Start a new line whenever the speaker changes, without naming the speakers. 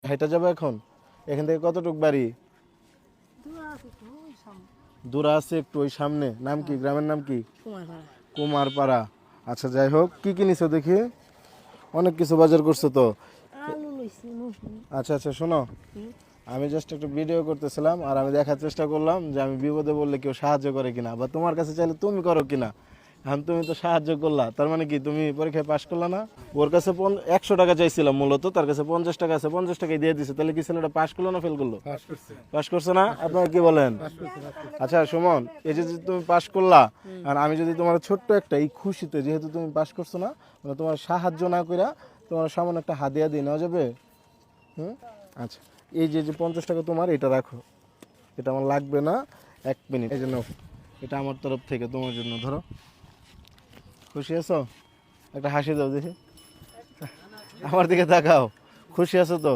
হাইটা যাবে এখন? এখান থেকে কতটুক বাড়ি? দূরে আছে একটু, ওই সামনে। নাম কি, গ্রামের নাম কি? কুমারপাড়া। আচ্ছা যাই হোক, কি কিনেছো দেখি? অনেক কিছু বাজার করছো তো। আচ্ছা আচ্ছা শোনো, আমি জাস্ট একটা ভিডিও করতেছিলাম আর আমি দেখার চেষ্টা করলাম যে আমি বিপদে বললে কেউ সাহায্য করে কিনা, বা তোমার কাছে চাইলে তুমি করো কিনা। এখন তুমি তো সাহায্য করলা, তার মানে কি তুমি পরীক্ষায় পাশ করলা না? ওর কাছে 100 টাকা চাইছিলাম মূলত, তার কাছে 50 টাকা আছে, 50 টাকাই দিয়ে দিছে। তাহলে কি ছেলেটা পাশ করলো না ফেল করলো? পাশ করছে না? আপনারা কি বলেন? আচ্ছা সুমন, এই যে যে তুমি পাশ করলা, আর আমি যদি তোমার ছোট্ট একটা এই খুশিতে, যেহেতু তুমি পাশ করছো না, মানে তোমার সাহায্য না কইরা তোমার সামান্য একটা হাদিয়া দিয়ে নেওয়া যাবে? আচ্ছা, এই যে যে 50 টাকা তোমার, এটা রাখো, এটা আমার লাগবে না। 1 মিনিট, এই জন্য এটা আমার তরফ থেকে তোমার জন্য। ধরো, খুশি আছো? একটা হাসি দাও দেখি, আমার দিকে তাকাও। খুশি আছো তো?